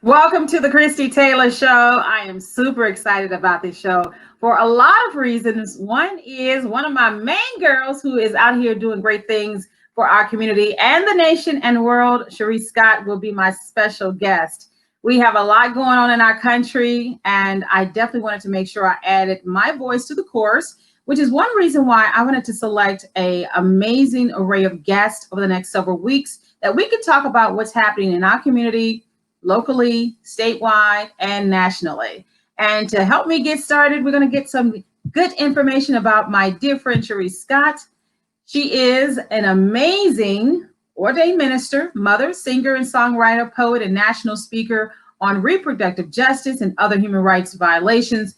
Welcome to the Christie Taylor Show. I am super excited about this show for a lot of reasons. One is one of my main girls who is out here doing great things for our community and the nation and world. Cherisse Scott will be my special guest. We have a lot going on in our country, and I definitely wanted to make sure I added my voice to the chorus, which is one reason why I wanted to select an amazing array of guests over the next several weeks that we could talk about what's happening in our community, locally, statewide, and nationally. And to help me get started, we're going to get some good information about my dear friend Cherisse Scott. She is an amazing ordained minister, mother, singer, and songwriter, poet, and national speaker on reproductive justice and other human rights violations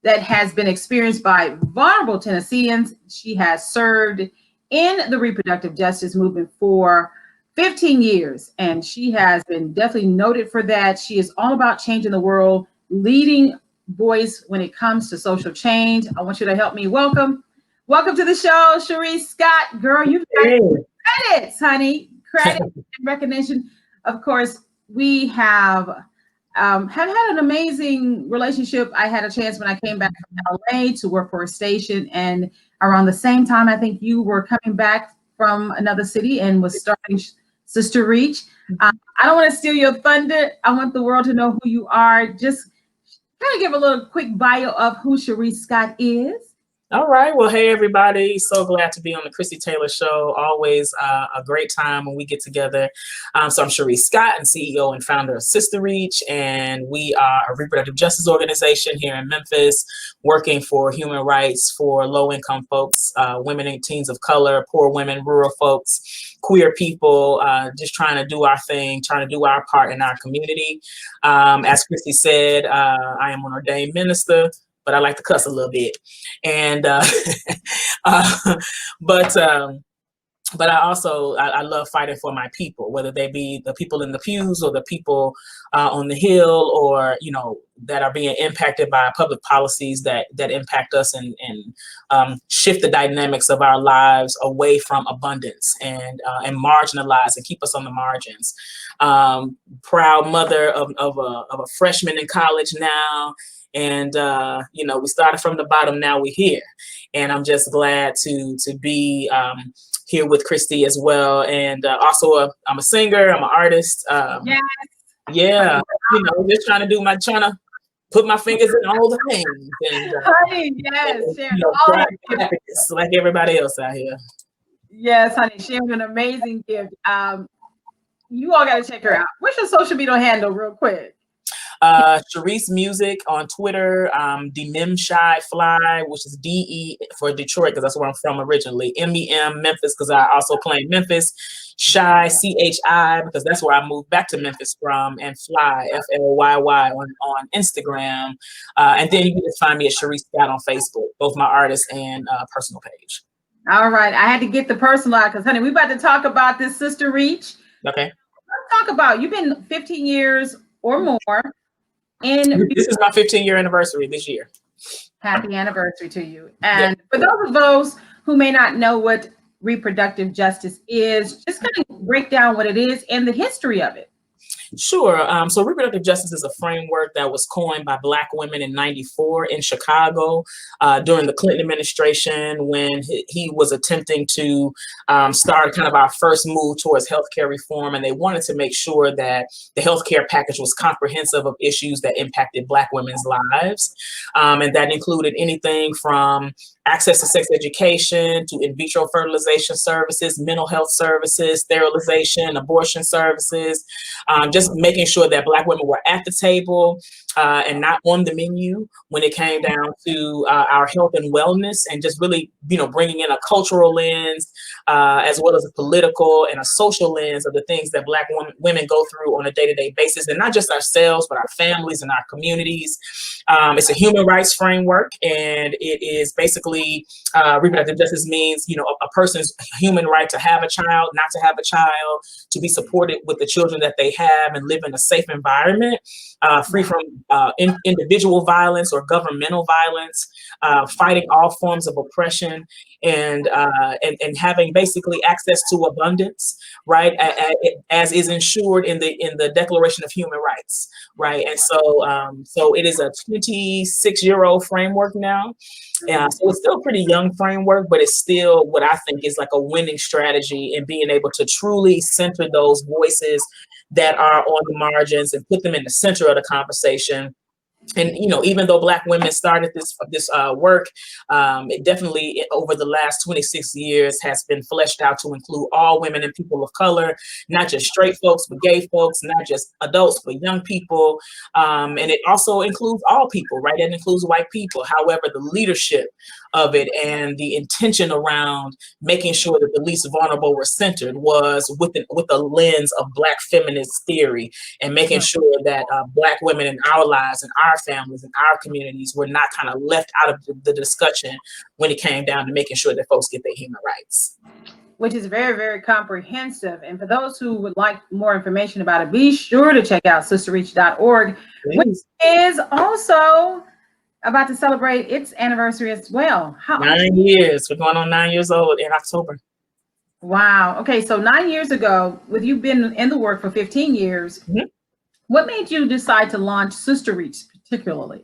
that has been experienced by vulnerable Tennesseans. She has served in the reproductive justice movement for 15 years, and she has been definitely noted for that. She is all about changing the world, leading voice when it comes to social change. I want you to help me welcome to the show, Cherisse Scott. Girl, you've got credits, honey. Credit and recognition. Of course, we have had an amazing relationship. I had a chance when I came back from LA to work for a station, and around the same time, I think you were coming back from another city and was starting SisterReach. I don't want to steal your thunder. I want the world to know who you are. Just kind of give a little quick bio of who Cherisse Scott is. All right. Well, hey, everybody. So glad to be on the Christie Taylor Show. Always a great time when we get together. So I'm Cherisse Scott, and CEO and founder of SisterReach, and we are a reproductive justice organization here in Memphis, working for human rights for low-income folks, women and teens of color, poor women, rural folks, queer people, just trying to do our thing, trying to do our part in our community. As Christy said, I am an ordained minister, but I like to cuss a little bit. And, but I also, I love fighting for my people, whether they be the people in the pews or the people on the Hill, or, you know, that are being impacted by public policies that impact us and shift the dynamics of our lives away from abundance and marginalize and keep us on the margins. Proud mother of a freshman in college now. And, you know, we started from the bottom, now we're here. And I'm just glad to be here with Christy as well. And also, I'm a singer, I'm an artist. Yes. Yeah, you know, just trying to put my fingers in all the things. And, honey, yes. You know, like everybody else out here. Yes, honey, she has an amazing gift. You all got to check her out. What's your social media handle real quick? Cherisse Music on Twitter, DeMem Shy Fly, which is DE for Detroit, because that's where I'm from originally. MEM Memphis, because I also claim Memphis. Shy CHI, because that's where I moved back to Memphis from, and Fly FLYY on Instagram. And then you can just find me at Cherisse Scott on Facebook, both my artist and personal page. All right, I had to get the personal out because, honey, we're about to talk about this SisterReach. Okay. Let's talk about, you've been 15 years or more. And this is my 15-year anniversary this year. Happy anniversary to you. And for those who may not know what reproductive justice is, just kind of break down what it is and the history of it. Sure. So reproductive justice is a framework that was coined by Black women in '94 in Chicago during the Clinton administration, when he was attempting to start kind of our first move towards healthcare reform. And they wanted to make sure that the healthcare package was comprehensive of issues that impacted Black women's lives. And that included anything from access to sex education, to in vitro fertilization services, mental health services, sterilization, abortion services, just making sure that Black women were at the table and not on the menu when it came down to our health and wellness, and just really, you know, bringing in a cultural lens as well as a political and a social lens of the things that Black women go through on a day-to-day basis, and not just ourselves, but our families and our communities. It's a human rights framework, and it is basically reproductive justice means, you know, a person's human right to have a child, not to have a child, to be supported with the children that they have, and live in a safe environment, free from individual violence or governmental violence, fighting all forms of oppression, and having basically access to abundance, right, as is ensured in the Declaration of Human Rights, right? And so it is a 26-year-old framework now. So it's still a pretty young framework, but it's still what I think is like a winning strategy in being able to truly center those voices that are on the margins and put them in the center of the conversation. And, you know, even though Black women started this work, it definitely over the last 26 years has been fleshed out to include all women and people of color, not just straight folks, but gay folks, not just adults, but young people. And it also includes all people, right? It includes white people. However, the leadership of it and the intention around making sure that the least vulnerable were centered was with a lens of Black feminist theory, and making sure that Black women in our lives and our families and our communities were not kind of left out of the discussion when it came down to making sure that folks get their human rights. Which is very, very comprehensive. And for those who would like more information about it, be sure to check out SisterReach.org, which is also about to celebrate its anniversary as well. 9 years. We're going on 9 years old in October. Wow. Okay. So 9 years ago, with you been in the work for 15 years, what made you decide to launch SisterReach particularly?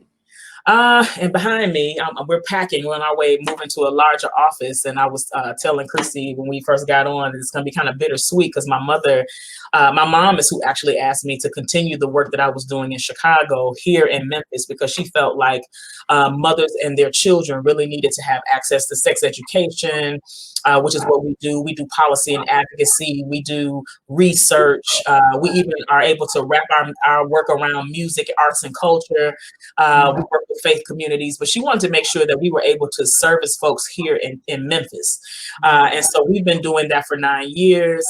And behind me, we're packing. We're on our way, moving to a larger office. And I was telling Christie when we first got on, it's going to be kind of bittersweet because my mom is who actually asked me to continue the work that I was doing in Chicago here in Memphis, because she felt like mothers and their children really needed to have access to sex education, which is what we do. We do policy and advocacy. We do research. We even are able to wrap our work around music, arts, and culture. We work with faith communities, but she wanted to make sure that we were able to service folks here in Memphis. And so we've been doing that for 9 years.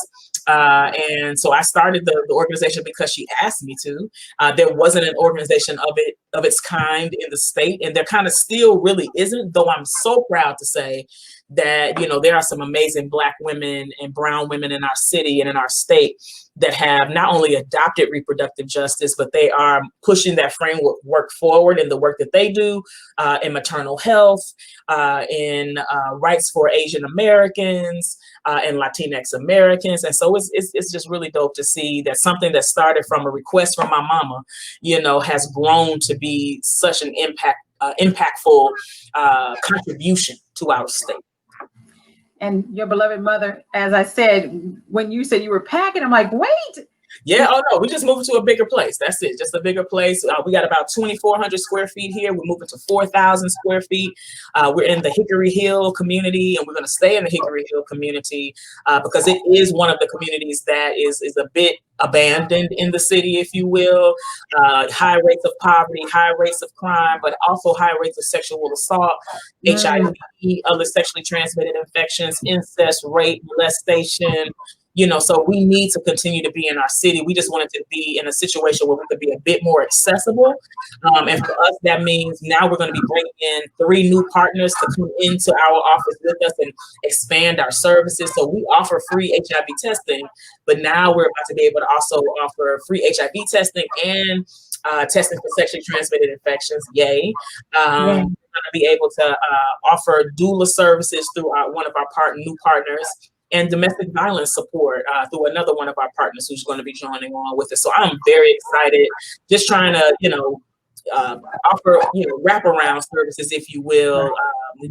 And so I started the organization because she asked me to. There wasn't an organization of its kind in the state, and there kind of still really isn't, though I'm so proud to say that, you know, there are some amazing Black women and brown women in our city and in our state that have not only adopted reproductive justice, but they are pushing that framework forward in the work that they do in maternal health, in rights for Asian Americans, and Latinx Americans. And so it's just really dope to see that something that started from a request from my mama, you know, has grown to be such an impactful contribution to our state. And your beloved mother, as I said, when you said you were packing, I'm like, wait. Yeah, oh no, we just moved to a bigger place. That's it, just a bigger place. We got about 2,400 square feet here. We're moving to 4,000 square feet. We're in the Hickory Hill community, and we're going to stay in the Hickory Hill community because it is one of the communities that is a bit abandoned in the city, if you will. High rates of poverty, high rates of crime, but also high rates of sexual assault, HIV, other sexually transmitted infections, incest, rape, molestation. You know, so we need to continue to be in our city. We just wanted to be in a situation where we could be a bit more accessible. And for us, that means now we're going to be bringing in 3 new partners to come into our office with us and expand our services. So we offer free HIV testing, but now we're about to be able to also offer free HIV testing and testing for sexually transmitted infections. Yay. We're going to be able to offer doula services through one of our new partners, and domestic violence support through another one of our partners who's going to be joining on with us. So I'm very excited, just trying to, you know, offer, you know, wraparound services, if you will.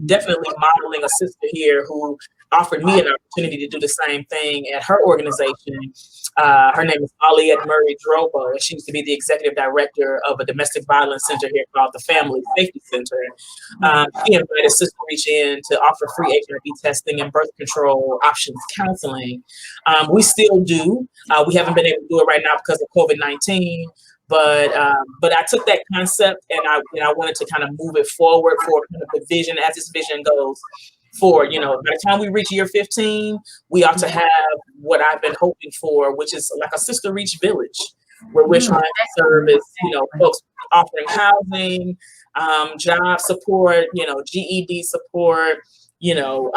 Definitely modeling a sister here who offered me an opportunity to do the same thing at her organization. Her name is Aliette Murray Drobo, and she used to be the executive director of a domestic violence center here called the Family Safety Center. She invited SisterReach in to offer free HIV testing and birth control options counseling. We still do. We haven't been able to do it right now because of COVID-19. But I took that concept and I wanted to kind of move it forward for kind of the vision as this vision goes forward. You know, by the time we reach year 15, we ought to have what I've been hoping for, which is like a SisterReach village, where we're trying to service, you know, folks offering housing, job support, you know, GED support, you know,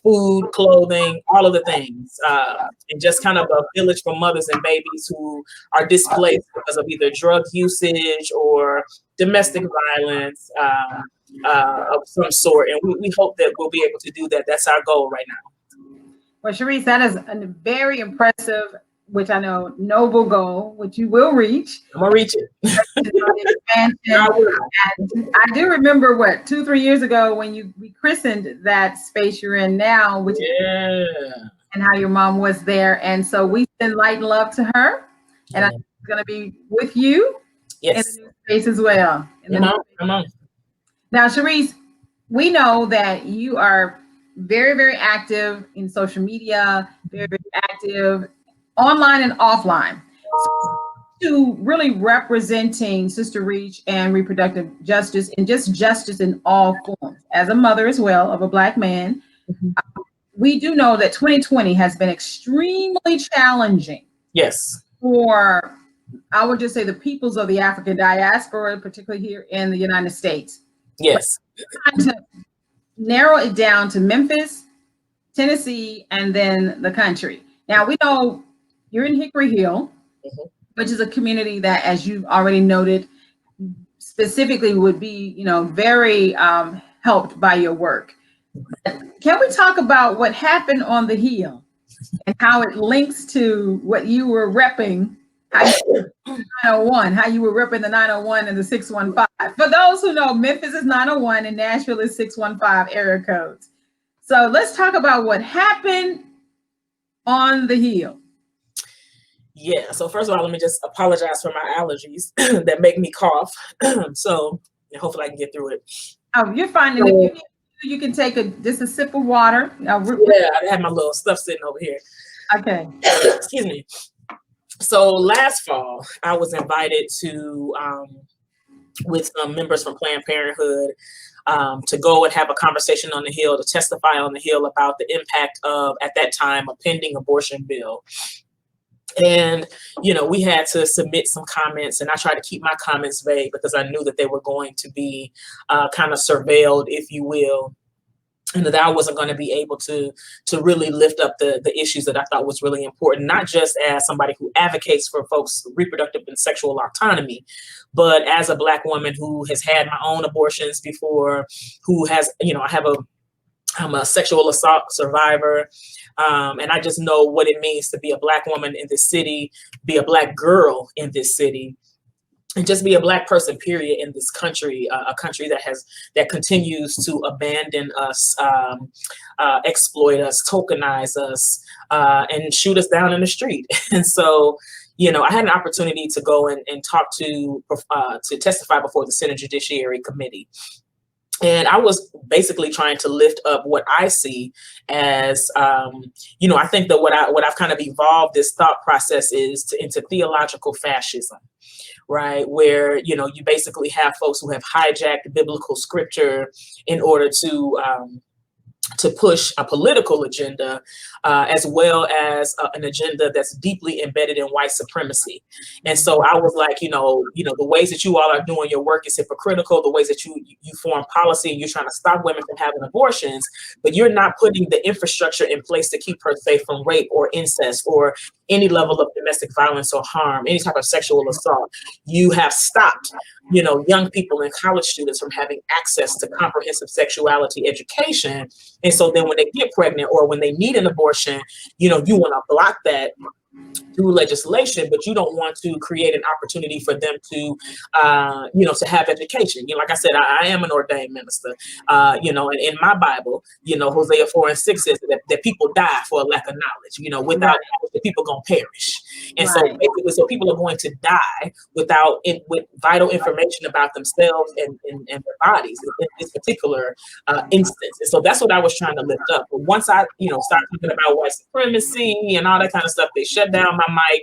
food, clothing, all of the things, and just kind of a village for mothers and babies who are displaced because of either drug usage or domestic violence, of some sort. And we hope that we'll be able to do that. That's our goal right now. Well, Cherisse, that is a very impressive, which I know, noble goal, which you will reach. I'm gonna reach it. And I do remember 2-3 years ago when we christened that space you're in now, which and how your mom was there. And so we send light and love to her. And I'm going to be with you in the new space as well. Come on. Now, Cherisse, we know that you are very, very active in social media, very, very active online and offline. So, to really representing SisterReach and reproductive justice and just justice in all forms. As a mother as well of a Black man, we do know that 2020 has been extremely challenging. Yes. For, I would just say, the peoples of the African diaspora, particularly here in the United States. Yes. But to narrow it down to Memphis, Tennessee, and then the country. Now, we know you're in Hickory Hill, which is a community that, as you've already noted, specifically would be, very helped by your work. Can we talk about what happened on the Hill and how it links to what you were repping, how you were repping the 901 and the 615? For those who know, Memphis is 901 and Nashville is 615 area codes. So let's talk about what happened on the Hill. Yeah, so first of all, let me just apologize for my allergies that make me cough. So hopefully I can get through it. Oh, you're fine. You can take just a sip of water. Yeah, I have my little stuff sitting over here. Okay. Excuse me. So last fall, I was invited to, with some members from Planned Parenthood, to go and have a conversation on the Hill, to testify on the Hill about the impact of, at that time, a pending abortion bill. And, we had to submit some comments, and I tried to keep my comments vague because I knew that they were going to be kind of surveilled, if you will, and that I wasn't going to be able to really lift up the issues that I thought was really important, not just as somebody who advocates for folks' reproductive and sexual autonomy, but as a Black woman who has had my own abortions before, who has, I'm a sexual assault survivor. And I just know what it means to be a Black woman in this city, be a Black girl in this city, and just be a Black person, period, in this country, a country that continues to abandon us, exploit us, tokenize us, and shoot us down in the street. And so, I had an opportunity to go and talk to testify before the Senate Judiciary Committee. And I was basically trying to lift up what I see as, I think that what I've kind of evolved this thought process into theological fascism, right? Where, you basically have folks who have hijacked biblical scripture in order to push a political agenda, as well as an agenda that's deeply embedded in white supremacy. And so I was like, the ways that you all are doing your work is hypocritical. The ways that you form policy and you're trying to stop women from having abortions, but you're not putting the infrastructure in place to keep her safe from rape or incest or any level of domestic violence or harm, any type of sexual assault. You have stopped, young people and college students from having access to comprehensive sexuality education. And so then when they get pregnant or when they need an abortion, you want to block that through legislation, but you don't want to create an opportunity for them to, to have education. Like I said, I am an ordained minister, and in my Bible, Hosea 4:6 says that people die for a lack of knowledge, without knowledge, the people going to perish. And so basically, so people are going to die with vital information about themselves and their bodies in this particular instance. And so that's what I was trying to lift up. But once I, started talking about white supremacy and all that kind of stuff, they shut down my mic.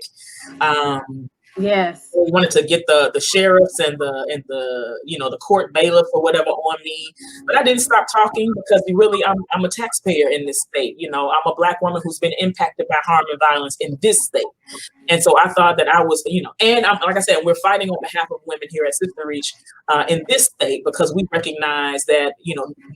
Yes. We wanted to get the sheriffs and the court bailiff or whatever on me, but I didn't stop talking because I'm a taxpayer in this state. I'm a Black woman who's been impacted by harm and violence in this state, and so I thought that I was, and like I said, we're fighting on behalf of women here at SisterReach in this state because we recognize that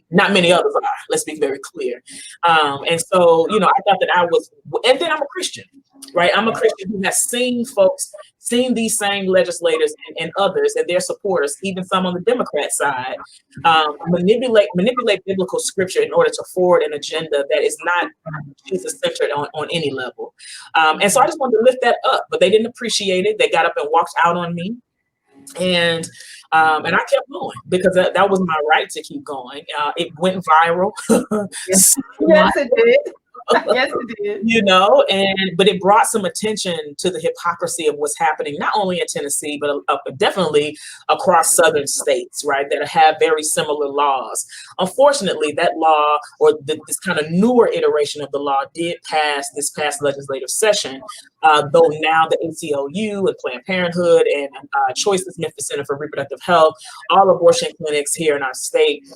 not many others are. Let's be very clear. And so I thought that I was, and then I'm a Christian. right? I'm a Christian who has seen these same legislators and others and their supporters, even some on the Democrat side, manipulate biblical scripture in order to forward an agenda that is not Jesus-centered on any level. And so I just wanted to lift that up, but they didn't appreciate it. They got up and walked out on me. And I kept going because that was my right to keep going. It went viral. Yes, it did. Yes, it did. You know, but it brought some attention to the hypocrisy of what's happening, not only in Tennessee, but definitely across southern states, right, that have very similar laws. Unfortunately, that law, or this kind of newer iteration of the law, did pass this past legislative session, though now the ACLU and Planned Parenthood and Choices Memphis Center for Reproductive Health, all abortion clinics here in our state,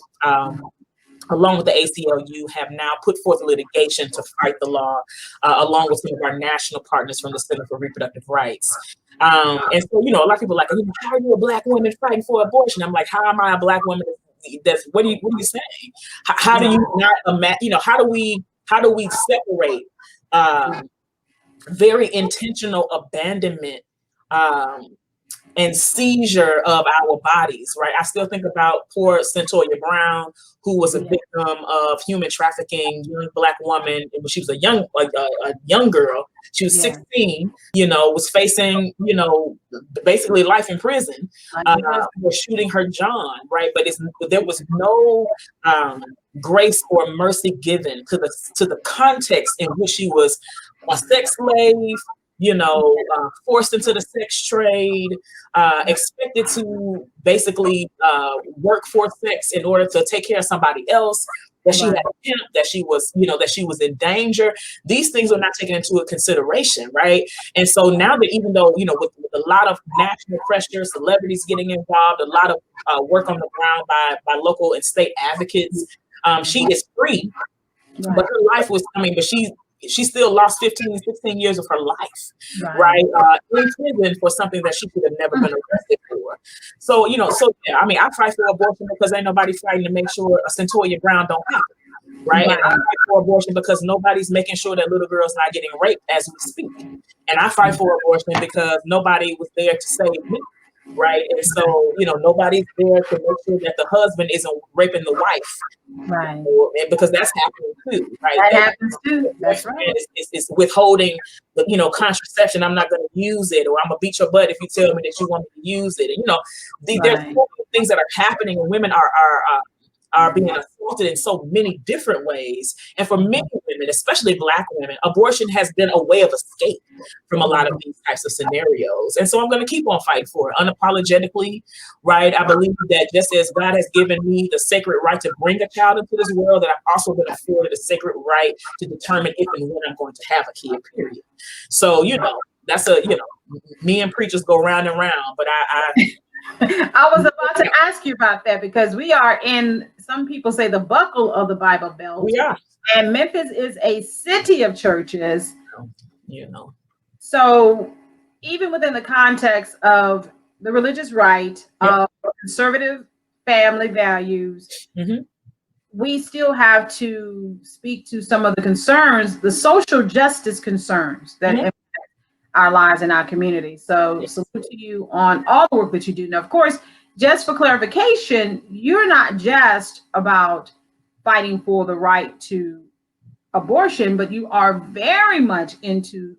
along with the ACLU, have now put forth litigation to fight the law, along with some of our national partners from the Center for Reproductive Rights. And so, you know, a lot of people are like, how are you a Black woman fighting for abortion? I'm like, how am I a Black woman? What are you saying? How do you not imagine? You know, how do we separate very intentional abandonment and seizure of our bodies, right? I still think about poor Centoya Brown, who was a victim of human trafficking, young Black woman. She was a young girl. She was 16, you know, was facing, you know, basically life in prison for shooting her John, right? But there was no grace or mercy given to the context in which she was a sex slave, you know, forced into the sex trade, expected to basically work for sex in order to take care of somebody else, that she had a pimp, that she was, you know, that she was in danger. These things are not taken into consideration, right? And so now that, even though, you know, with a lot of national pressure, celebrities getting involved, a lot of work on the ground by local and state advocates, she is free, but her life was coming, but she still lost 15, 16 years of her life, right? In prison for something that she could have never been arrested for. So, you know, yeah, I mean, I fight for abortion because ain't nobody fighting to make sure a Centoya Brown don't happen, right? And I fight for abortion because nobody's making sure that little girls not getting raped as we speak. And I fight for abortion because nobody was there to save me, right? And so, you know, nobody's there to make sure that the husband isn't raping the wife, right? And because that's happening too, right? That happens too. That's right. It's withholding, you know, contraception. I'm not going to use it, or I'm gonna beat your butt if you tell me that you want me to use it. And, you know, there's so many things that are happening, and women are being assaulted in so many different ways. And for many women, especially Black women, abortion has been a way of escape from a lot of these types of scenarios. And so I'm going to keep on fighting for it unapologetically, right? I believe that just as God has given me the sacred right to bring a child into this world, that I've also been afforded the sacred right to determine if and when I'm going to have a kid, period. So, you know, that's me and preachers go round and round, but I was about to ask you about that, because we are in, some people say, the buckle of the Bible Belt. We are. And Memphis is a city of churches. You know. So even within the context of the religious right, of conservative family values, we still have to speak to some of the concerns, the social justice concerns that impact our lives and our community. So salute to you on all the work that you do. Now, of course, just for clarification, you're not just about fighting for the right to abortion, but you are very much into.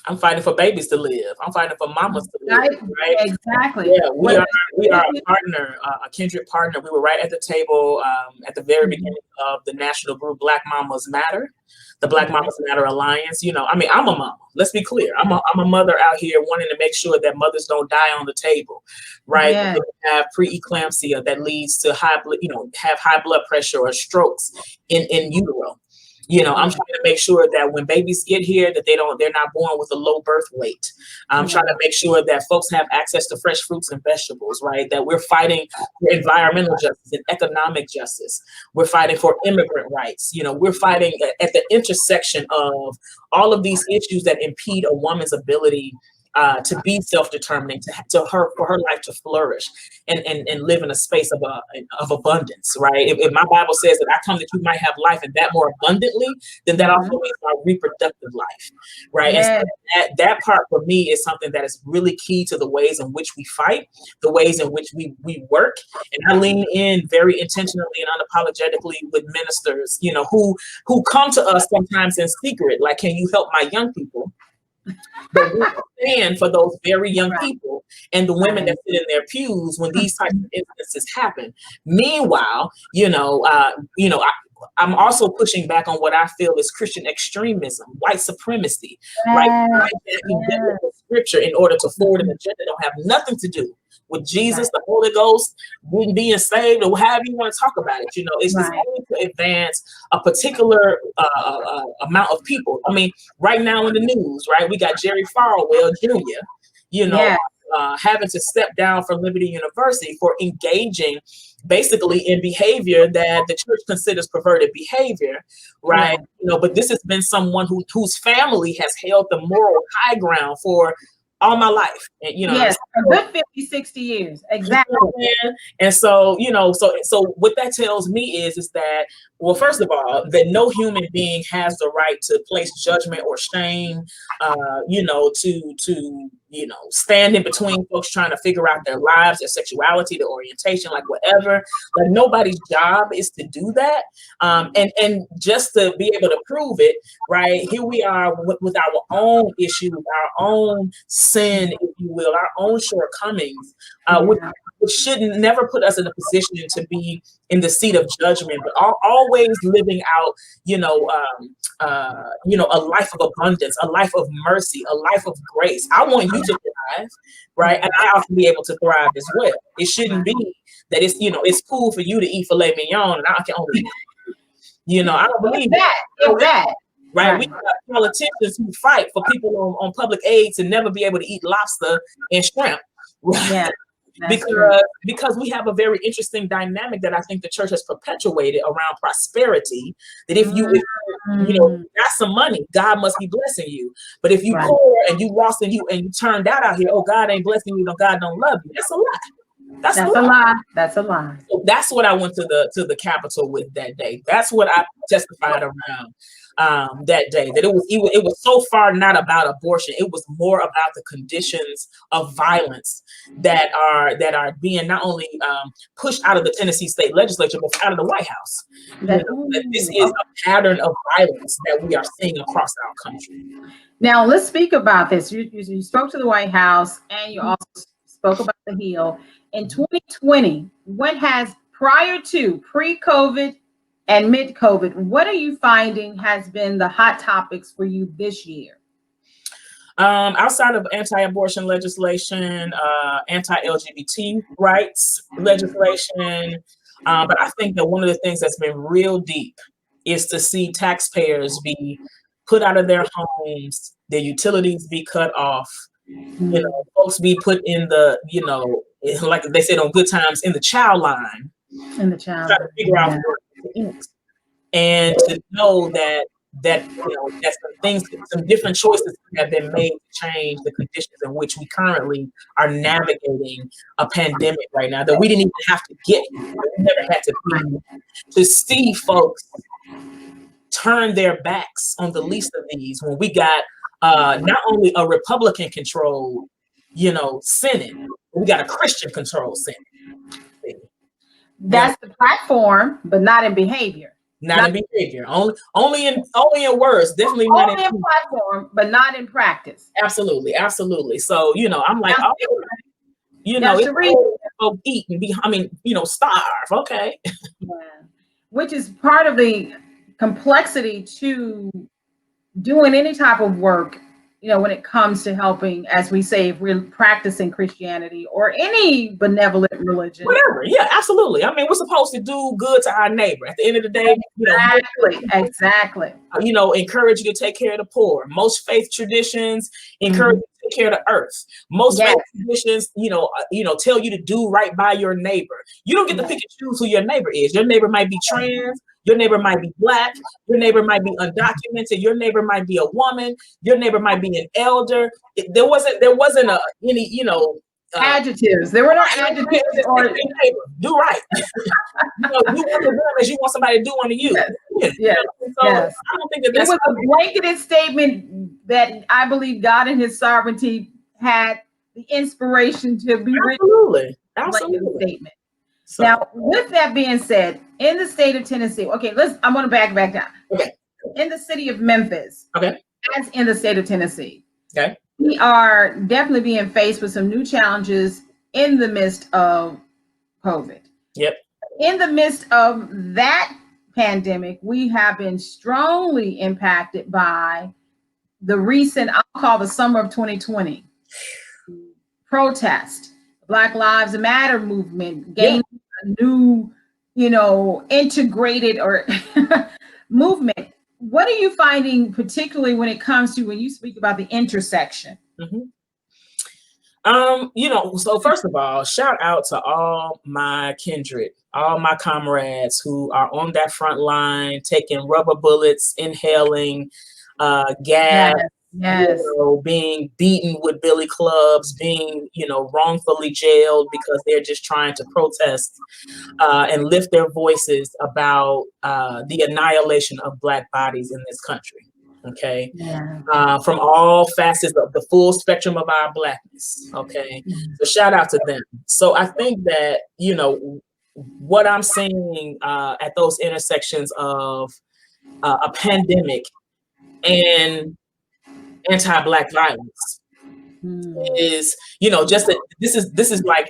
I'm fighting for babies to live. I'm fighting for mamas to live. Right? Exactly. Yeah, we are a partner, a kindred partner. We were right at the table at the very beginning of the national group Black Mamas Matter, the Black Mamas Matter Alliance. You know, I mean, I'm a mama. Let's be clear. I'm a mother out here wanting to make sure that mothers don't die on the table, right? Yeah. They have preeclampsia that leads to have high blood pressure or strokes in utero. You know, I'm trying to make sure that when babies get here, that they're not born with a low birth weight. I'm trying to make sure that folks have access to fresh fruits and vegetables, right? That we're fighting for environmental justice and economic justice. We're fighting for immigrant rights. You know, we're fighting at the intersection of all of these issues that impede a woman's ability to be self-determining, for her life to flourish and live in a space of abundance, right? If my Bible says that I come that you might have life and that more abundantly, then that also means our reproductive life, right? Yes. And so that part for me is something that is really key to the ways in which we fight, the ways in which we work. And I lean in very intentionally and unapologetically with ministers, you know, who come to us sometimes in secret, like, can you help my young people? But we stand for those very young people and the women that sit in their pews when these types of instances happen. Meanwhile, I'm also pushing back on what I feel is Christian extremism, white supremacy, right? Scripture in order to forward an agenda don't have nothing to do with Jesus, the Holy Ghost, being saved, or however you want to talk about it. You know, it's just only to advance a particular amount of people. I mean, right now in the news, right, we got Jerry Falwell Jr., you know, having to step down from Liberty University for engaging basically in behavior that the church considers perverted behavior, right? You know, but this has been someone whose family has held the moral high ground for all my life. And, you know, yes, a good 50, 60 years. Exactly. And so, you know, so what that tells me is that, well, first of all, that no human being has the right to place judgment or shame, you know, to you know, stand in between folks trying to figure out their lives, their sexuality, their orientation, like whatever. Like nobody's job is to do that. And just to be able to prove it, right? Here we are with our own issues, our own sin, if you will, our own shortcomings, which should never put us in a position to be in the seat of judgment, but always living out, you know, a life of abundance, a life of mercy, a life of grace. I want you to thrive, right? And I ought to be able to thrive as well. It shouldn't be that it's, you know, it's cool for you to eat filet mignon and I can only eat, you know, I don't believe that. Right? We got politicians who fight for people on public aid to never be able to eat lobster and shrimp. Right? Yeah. Because we have a very interesting dynamic that I think the church has perpetuated around prosperity. That if you got some money, God must be blessing you. But if you poor and you lost and you turned out here, oh, God ain't blessing you, no, God don't love you. That's a lie. That's a lie. That's a lie. So that's what I went to the Capitol with that day. That's what I testified around that day. That it was so far not about abortion. It was more about the conditions of violence that are being not only pushed out of the Tennessee state legislature, but out of the White House. That this is a pattern of violence that we are seeing across our country. Now let's speak about this. You spoke to the White House and you also spoke about the Hill. In 2020, what has prior to pre-COVID and mid-COVID, what are you finding has been the hot topics for you this year? Outside of anti-abortion legislation, anti-LGBT rights legislation, but I think that one of the things that's been real deep is to see taxpayers be put out of their homes, their utilities be cut off, you know, folks be put in the, you know, like they said on Good Times, in the child line. In the child try to figure out what to eat. And to know that you know, that some different choices have been made to change the conditions in which we currently are navigating a pandemic right now that we didn't even have to get here. We never had to be. To see folks turn their backs on the least of these when we got not only a Republican controlled, you know, Senate, but we got a Christian controlled Senate. That's the platform, but not in behavior. Not in behavior. Only in words. Definitely not in platform, but not in practice. Absolutely, absolutely. So, you know, I'm like, oh, you know, it's go eat and be, I mean, you know, starve. Okay. Yeah. Which is part of the complexity to doing any type of work, you know, when it comes to helping, as we say, if we're practicing Christianity or any benevolent religion. Whatever. Yeah, absolutely. I mean, we're supposed to do good to our neighbor. At the end of the day, exactly. You know, encourage you to take care of the poor. Most faith traditions encourage you take care of the earth. Most Yes. faith traditions, tell you to do right by your neighbor. You don't get to pick and choose who your neighbor is. Your neighbor might be trans. Your neighbor might be Black. Your neighbor might be undocumented. Your neighbor might be a woman. Your neighbor might be an elder. There wasn't any adjectives. There were no adjectives. Or do right. Do unto them as you want somebody to do unto you. Yes. So Yes. I don't think that it was a blanketed statement that I believe God in His sovereignty had the inspiration to be written. Absolutely. Statement. So, now, with that being said, in the state of Tennessee, okay, I'm going to back down. Okay. In the city of Memphis, okay, as in the state of Tennessee, okay, we are definitely being faced with some new challenges in the midst of COVID. Yep. In the midst of that pandemic, we have been strongly impacted by the recent, I'll call the summer of 2020 protest, Black Lives Matter movement, gaining a new, integrated or movement. What are you finding, particularly when it comes to when you speak about the intersection? Mm-hmm. So first of all, shout out to all my kindred, all my comrades who are on that front line, taking rubber bullets, inhaling gas, being beaten with billy clubs, being, wrongfully jailed because they're just trying to protest and lift their voices about the annihilation of Black bodies in this country. Okay. From all facets of the full spectrum of our Blackness. Okay. So shout out to them. So I think that, what I'm seeing at those intersections of a pandemic and anti-Black violence is, this is like,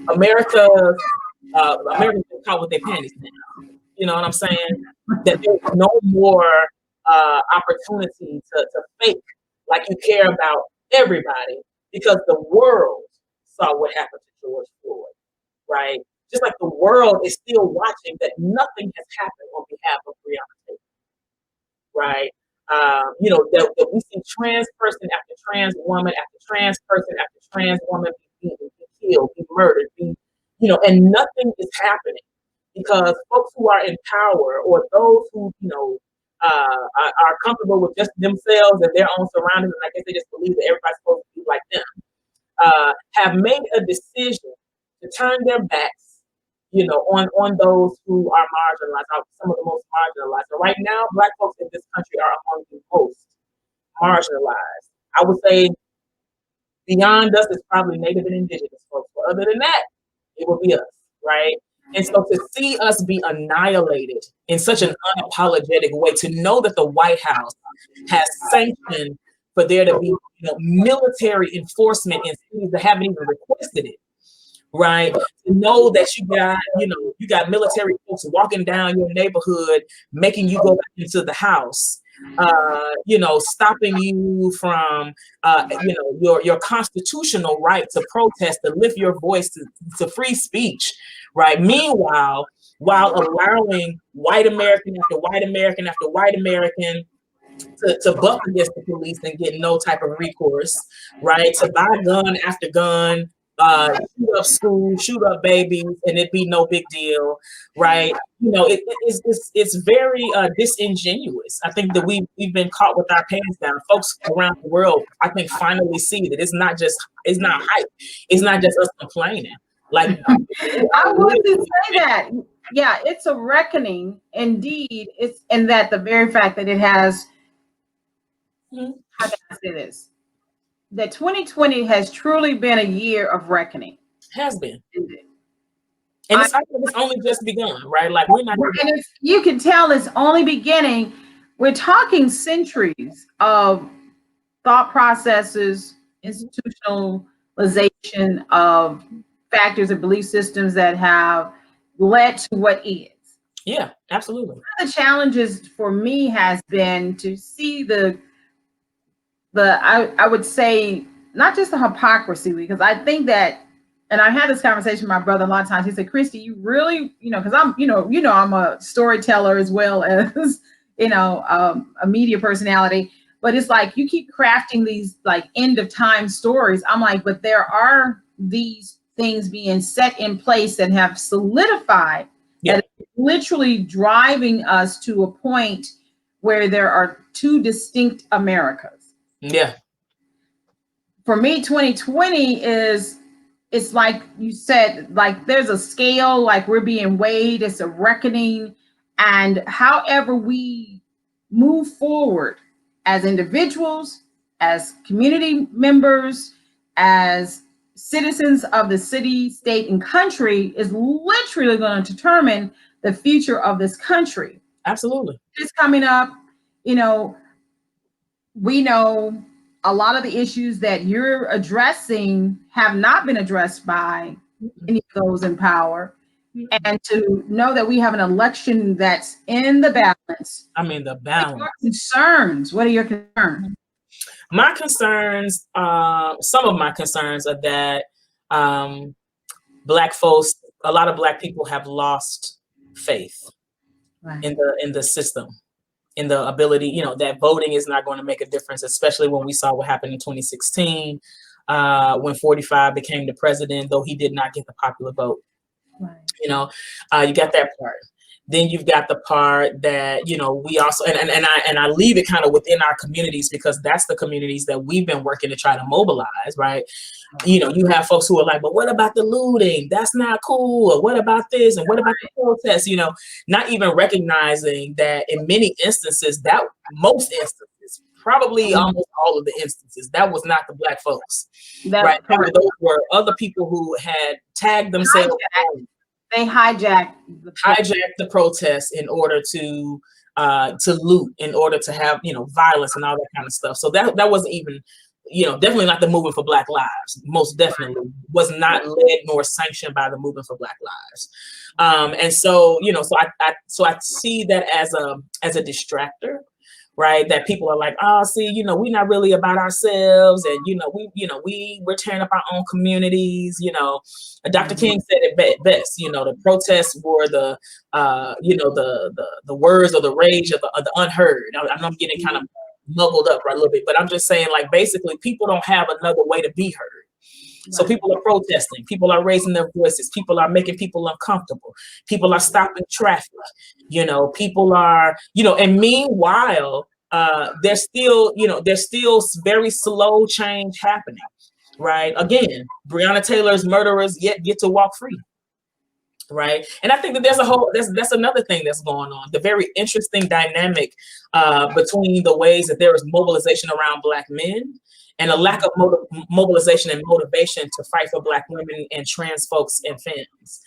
America Americans get caught with their panties down. You know what I'm saying? That there's no more opportunity to fake like you care about everybody, because the world saw what happened to George Floyd, right? Just like the world is still watching that nothing has happened on behalf of Breonna Taylor, right? That we see trans person after trans woman after trans person after trans woman be beaten, be killed, be murdered, and nothing is happening because folks who are in power or those who, are comfortable with just themselves and their own surroundings, and I guess they just believe that everybody's supposed to be like them, have made a decision to turn their backs, on those who are marginalized, some of the most marginalized. So right now, Black folks in this country are among the most marginalized. I would say beyond us is probably Native and Indigenous folks. But other than that, it will be us, right? And so to see us be annihilated in such an unapologetic way, to know that the White House has sanctioned for there to be military enforcement in cities that haven't even requested it, right? To know that you got military folks walking down your neighborhood, making you go back into the house, stopping you from, your constitutional right to protest, to lift your voice, to free speech, right? Meanwhile, while allowing white American after white American after white American to buck against the police and get no type of recourse, right? To buy gun after gun, shoot up schools, shoot up babies, and it be no big deal, right? It's very disingenuous. I think that we've been caught with our pants down. Folks around the world, I think, finally see that it's not hype. It's not just us complaining. Like I want to say that. Yeah, it's a reckoning. Indeed, it's in that the very fact that it has. How can I say this? That 2020 has truly been a year of reckoning. Has been. And it's only just begun, right? Like we're not. And you can tell it's only beginning. We're talking centuries of thought processes, institutionalization of factors and belief systems that have led to what is. Yeah, absolutely. One of the challenges for me has been to see I would say not just the hypocrisy, because I think that, and I had this conversation with my brother a lot of times. He said, Christie, you really, because I'm, I'm a storyteller as well as, a media personality. but it's like you keep crafting these like end of time stories. I'm like, but there are these things being set in place that have solidified, that is literally driving us to a point where there are two distinct Americas. Yeah. For me, 2020 is, it's like you said, like there's a scale, like we're being weighed, it's a reckoning. And however we move forward as individuals, as community members, as citizens of the city, state, and country is literally going to determine the future of this country. Absolutely. It's coming up, you know, we know a lot of the issues that you're addressing have not been addressed by any of those in power. And to know that we have an election that's in the balance. I mean, the balance. What are your concerns? What are your concerns? My concerns, some of my concerns are that Black folks, a lot of Black people have lost faith in the system, in the ability, you know, that voting is not going to make a difference, especially when we saw what happened in 2016, when 45 became the president, though he did not get the popular vote. You know, you got that part. Then you've got the part that, you know, we also, and I leave it kind of within our communities, because that's the communities that we've been working to try to mobilize, right? You know, you have folks who are like, but what about the looting? That's not cool. Or what about this? And what about the protests? You know, not even recognizing that in many instances, that most instances, probably almost all of the instances, that was not the Black folks, right? Those were other people who had tagged themselves. They hijacked the protests in order to loot, in order to have, you know, violence and all that kind of stuff. So that wasn't even, you know, definitely not the movement for Black lives. Most definitely was not led nor sanctioned by the movement for Black lives. And so, you know, so I see that as a distractor. Right, that people are like, oh, see, you know, we're not really about ourselves, and we're tearing up our own communities. You know, Dr. King said it best. You know, the protests were the words or the rage of the unheard. I'm getting kind of muggled up right a little bit, but I'm just saying, like, basically, people don't have another way to be heard. So people are protesting, people are raising their voices, people are making people uncomfortable, people are stopping traffic, you know, people are, you know, and meanwhile, there's still very slow change happening, right? Again, Breonna Taylor's murderers yet get to walk free. Right. And I think that that's another thing that's going on. The very interesting dynamic between the ways that there is mobilization around Black men and a lack of mobilization and motivation to fight for Black women and trans folks and femmes.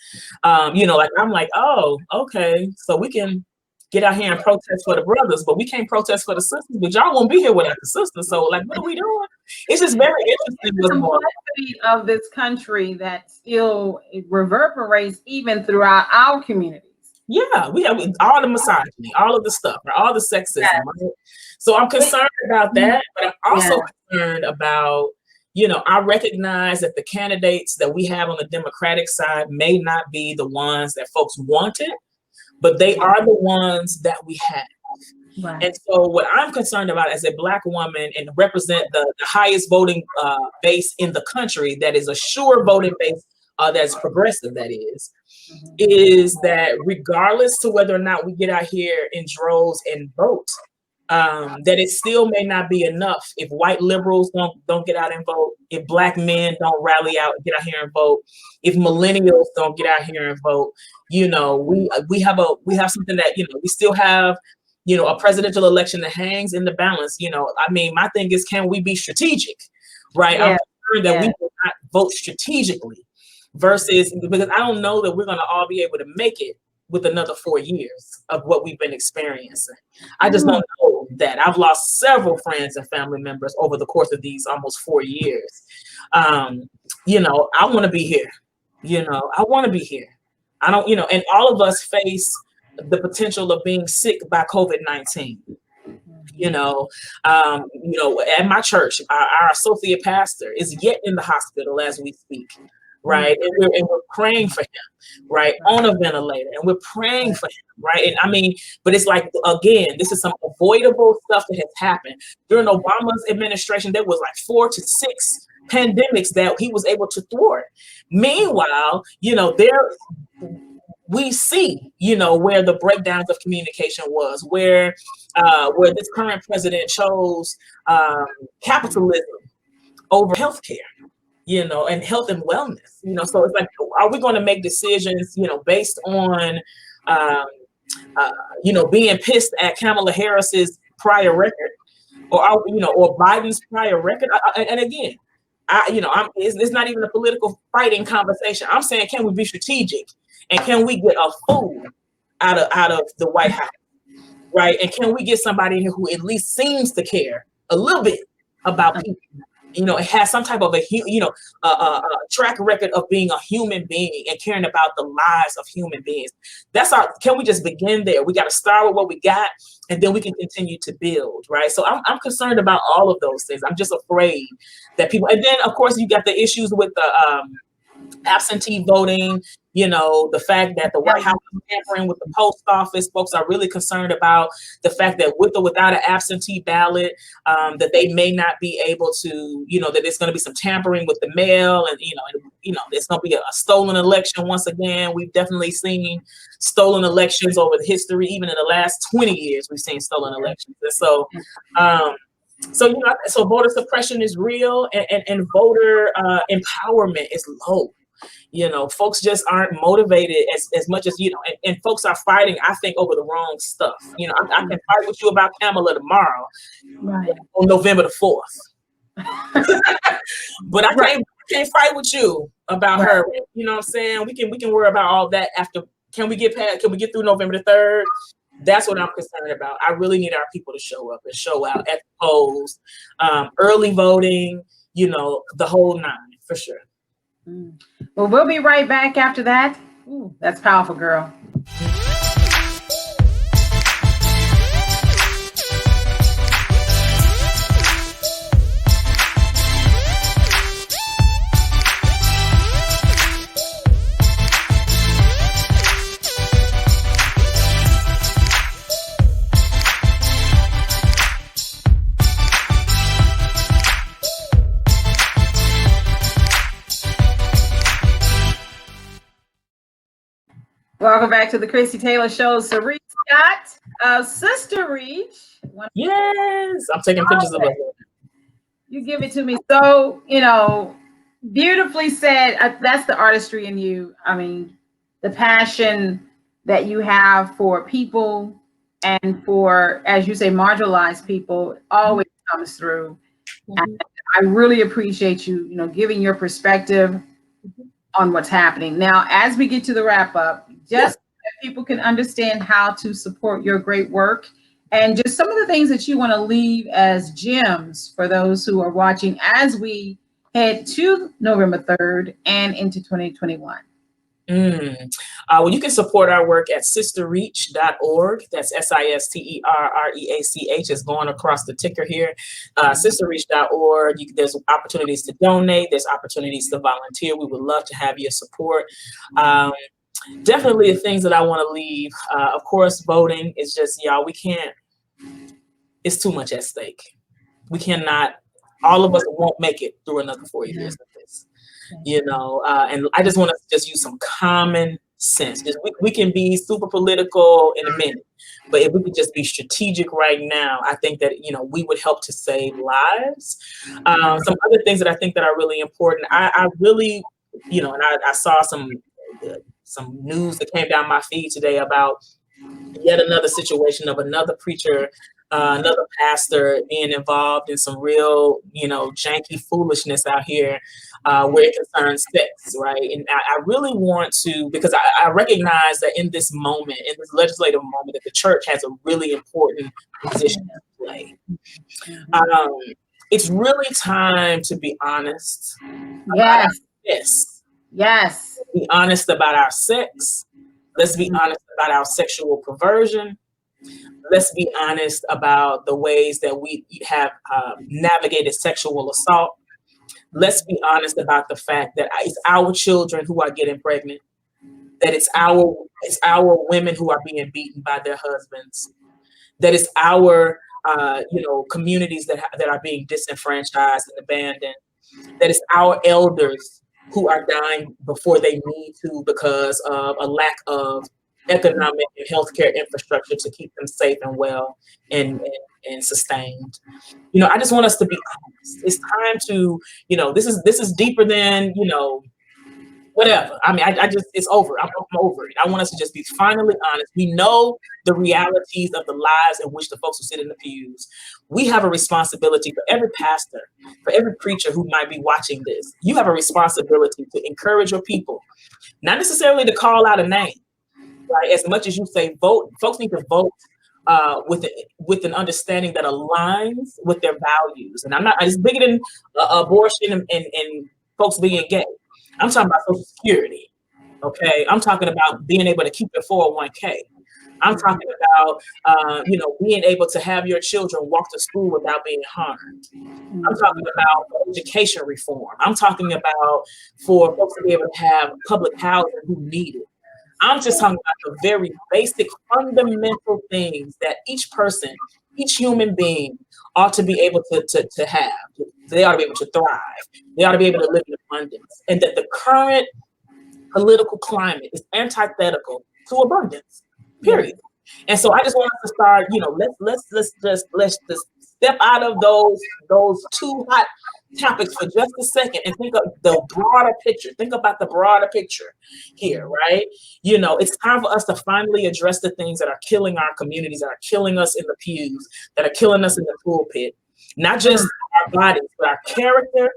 You know, like, I'm like, oh, okay, so we can get out here and protest for the brothers, but we can't protest for the sisters, but y'all won't be here without the sisters. So, like, what are we doing? It's just very interesting. The complexity of this country that still reverberates even throughout our communities. Yeah, we have all the misogyny, all of the stuff, right? All the sexism. Yes. Right? So I'm concerned about that, but I'm also concerned about, you know, I recognize that the candidates that we have on the Democratic side may not be the ones that folks wanted, but they are the ones that we have. Right. And so what I'm concerned about as a Black woman and represent the highest voting base in the country, that is a sure voting base that's progressive, that is that regardless to whether or not we get out here in droves and vote, that it still may not be enough if white liberals don't get out and vote, if Black men don't rally out and get out here and vote, if millennials don't get out here and vote. You know, we have something that, you know, we still have, you know, a presidential election that hangs in the balance. You know, I mean, my thing is, can we be strategic, right? Yeah. I'm concerned that we will not vote strategically versus, because I don't know that we're going to all be able to make it with another 4 years of what we've been experiencing. I just don't know that. I've lost several friends and family members over the course of these almost 4 years. You know, I want to be here. You know, I want to be here. I don't, you know, and all of us face the potential of being sick by COVID-19. You know, at my church, our associate pastor is yet in the hospital as we speak. right? And we're praying for him, right? On a ventilator, and we're praying for him, right? And I mean, but it's like, again, this is some avoidable stuff that has happened. During Obama's administration, there was like 4 to 6 pandemics that he was able to thwart. Meanwhile, we see, where the breakdowns of communication was, where this current president chose capitalism over healthcare, and health and wellness, so it's like, are we going to make decisions, based on, being pissed at Kamala Harris's prior record, or or Biden's prior record? And again, it's not even a political fighting conversation. I'm saying, can we be strategic, and can we get a fool out of the White House, right? And can we get somebody who at least seems to care a little bit about people? It has some type of a track record of being a human being and caring about the lives of human beings. Can we just begin there? We got to start with what we got, and then we can continue to build, right? So I'm concerned about all of those things. I'm just afraid that people, and then of course you got the issues with the absentee voting, the fact that the White House is tampering with the post office. Folks are really concerned about the fact that with or without an absentee ballot, that they may not be able to, that there's going to be some tampering with the mail, and it's going to be a stolen election once again. We've definitely seen stolen elections over the history. Even in the last 20 years, we've seen stolen elections. And so, so voter suppression is real, and voter empowerment is low. Folks just aren't motivated as much as, and folks are fighting, I think, over the wrong stuff. I can fight with you about Kamala tomorrow, right, on November the 4th. But I can't fight with you about her. You know what I'm saying? We can worry about all that after. Can we get through November the 3rd? That's what I'm concerned about. I really need our people to show up and show out at the polls, early voting, the whole nine, for sure. Well, we'll be right back after that. Ooh, that's powerful, girl. Welcome back to the Christie Taylor Show. Cherisse Scott of SisterReach. Yes, I'm taking pictures of it. You give it to me. So, beautifully said. That's the artistry in you. I mean, the passion that you have for people and for, as you say, marginalized people always comes through. And I really appreciate you, giving your perspective on what's happening. Now, as we get to the wrap up, just so that people can understand how to support your great work, and just some of the things that you want to leave as gems for those who are watching as we head to November 3rd and into 2021. Well, you can support our work at SisterReach.org. That's SisterReach. It's going across the ticker here. SisterReach.org. There's opportunities to donate. There's opportunities to volunteer. We would love to have your support. Definitely the things that I want to leave. Of course, voting is just, y'all, it's too much at stake. We cannot, all of us won't make it through another 4 years of this. And I just want to just use some common sense. We can be super political in a minute, but if we could just be strategic right now, I think that, we would help to save lives. Some other things that I think that are really important. I really, and I saw some news that came down my feed today about yet another situation of another preacher, another pastor being involved in some real, janky foolishness out here where it concerns sex, right? And I really want to, because I recognize that in this moment, in this legislative moment, that the church has a really important position to play. It's really time to be honest. Yes. Be honest about our sex. Let's be honest about our sexual perversion. Let's be honest about the ways that we have navigated sexual assault. Let's be honest about the fact that it's our children who are getting pregnant, that it's our women who are being beaten by their husbands, that it's our communities that are being disenfranchised and abandoned, that it's our elders who are dying before they need to because of a lack of economic and healthcare infrastructure to keep them safe and well and sustained. I just want us to be honest. It's time to, this is deeper than, whatever. I mean, I just, it's over. I'm over it. I want us to just be finally honest. We know the realities of the lives in which the folks who sit in the pews. We have a responsibility for every pastor, for every preacher who might be watching this. You have a responsibility to encourage your people, not necessarily to call out a name, right? As much as you say vote, folks need to vote with an understanding that aligns with their values. And it's bigger than abortion and folks being gay. I'm talking about Social Security, okay? I'm talking about being able to keep your 401k. I'm talking about, being able to have your children walk to school without being harmed. I'm talking about education reform. I'm talking about for folks to be able to have public housing who need it. I'm just talking about the very basic fundamental things that each person, each human being ought to be able to have. They ought to be able to thrive. They ought to be able to live in abundance. And that the current political climate is antithetical to abundance, period. And so I just want us to start, let's just step out of those two hot topics for just a second and think of the broader picture. Think about the broader picture here, right? It's time for us to finally address the things that are killing our communities, that are killing us in the pews, that are killing us in the pulpit. Not just our bodies, but our character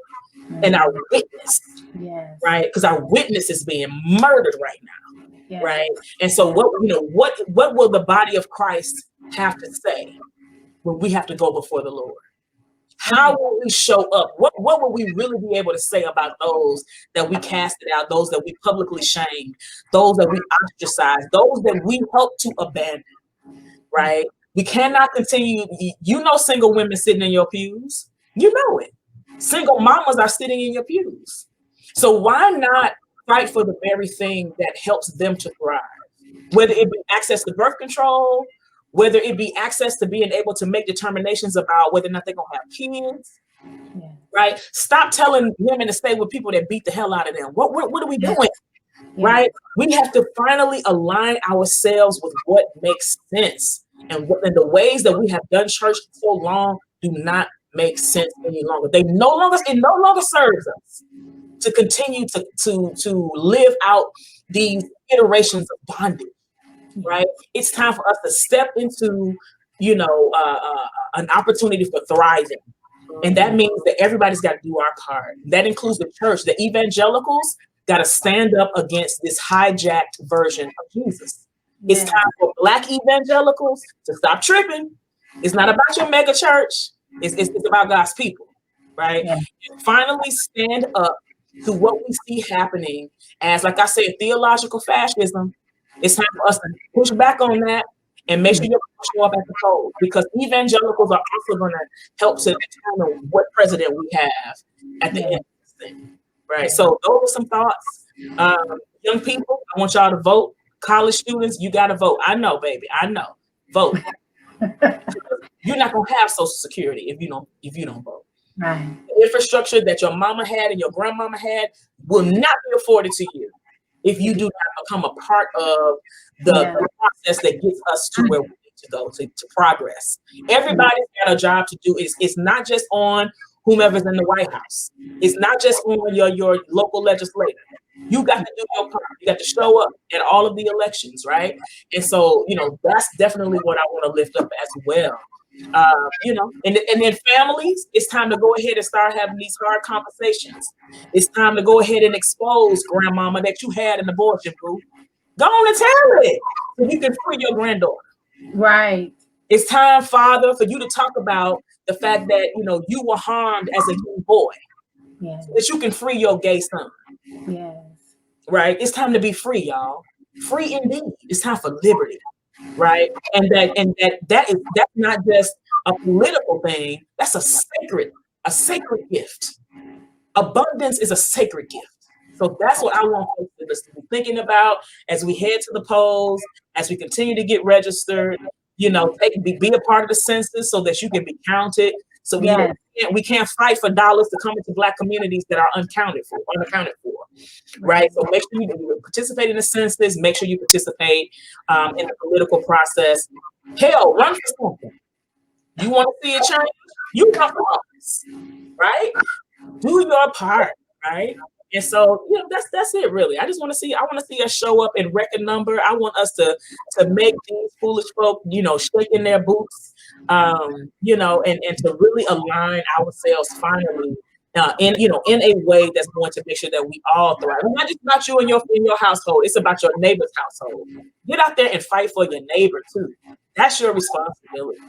and our witness, right? Because our witness is being murdered right now, right? And so what will the body of Christ have to say when we have to go before the Lord? How will we show up? What will we really be able to say about those that we casted out, those that we publicly shamed, those that we ostracized, those that we helped to abandon, right? We cannot continue. Single women sitting in your pews. You know it. Single mamas are sitting in your pews. So why not fight for the very thing that helps them to thrive? Whether it be access to birth control, whether it be access to being able to make determinations about whether or not they're going to have kids, right? Stop telling women to stay with people that beat the hell out of them. What are we doing, right? We have to finally align ourselves with what makes sense. And the ways that we have done church for so long do not make sense any longer. It no longer serves us to continue to live out these iterations of bondage, right? It's time for us to step into, an opportunity for thriving. And that means that everybody's got to do our part. That includes the church. The evangelicals got to stand up against this hijacked version of Jesus. It's time for Black evangelicals to stop tripping. It's not about your mega church. It's about God's people, right? And finally stand up to what we see happening as, like I said, theological fascism. It's time for us to push back on that and make sure you show up at the polls, because evangelicals are also going to help to determine what president we have at the end of this thing, right? So those are some thoughts. Young people, I want y'all to vote. College students, you got to vote. I know, baby. I know. Vote. You're not going to have Social Security if you don't vote. Right. The infrastructure that your mama had and your grandmama had will not be afforded to you if you do not become a part of the process that gets us to where we need to go to progress. Everybody's got a job to do. It's not just on whomever's in the White House. It's not just on your local legislator. You got to do your part. You got to show up at all of the elections, right? And so, that's definitely what I want to lift up as well. And then families, it's time to go ahead and start having these hard conversations. It's time to go ahead and expose grandmama that you had an abortion, boo. Go on and tell it so you can free your granddaughter. Right. It's time, father, for you to talk about the fact that, you were harmed as a young boy. Yes. So that you can free your gay son. Yes. Right? It's time to be free, y'all. Free indeed. It's time for liberty. Right? That's not just a political thing. That's a sacred gift. abundance is a sacred gift. So that's what I want folks to be thinking about as we head to the polls, as we continue to get registered, be a part of the census so that you can be counted. So we can't fight for dollars to come into Black communities that are unaccounted for, right? So make sure you participate in the census, make sure you participate in the political process. Hell, run for something. You want to see a change? You run for office, right? Do your part, right? And so, that's it really. I want to see us show up in record number. I want us to make these foolish folk, shaking their boots, and to really align ourselves finally in a way that's going to make sure that we all thrive. It's not just about you and your household, it's about your neighbor's household. Get out there and fight for your neighbor too. That's your responsibility,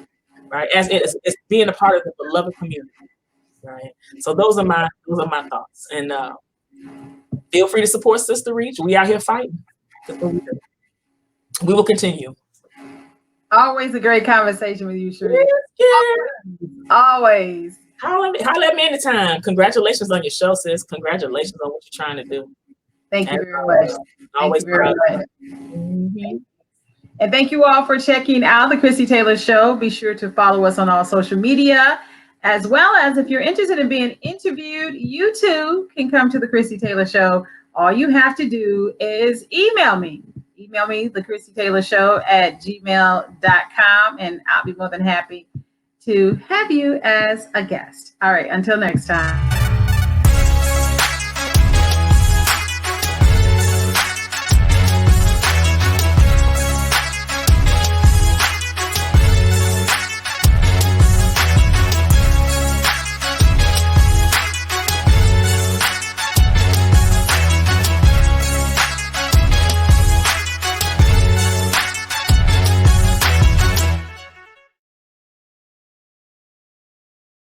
right? As it's being a part of the beloved community. Right. So those are my thoughts. And feel free to support SisterReach. We out here fighting. We will continue. Always a great conversation with you, Cherisse. Yeah. Always. Holla at me anytime. Congratulations on your show, sis. Congratulations on what you're trying to do. Thank you very much. Always very much. Mm-hmm. And thank you all for checking out the Christie Taylor Show. Be sure to follow us on all social media. As well as if you're interested in being interviewed, you too can come to the Christie Taylor Show. All you have to do is email me. Email me, the Christie Taylor Show @gmail.com, and I'll be more than happy to have you as a guest. All right, until next time.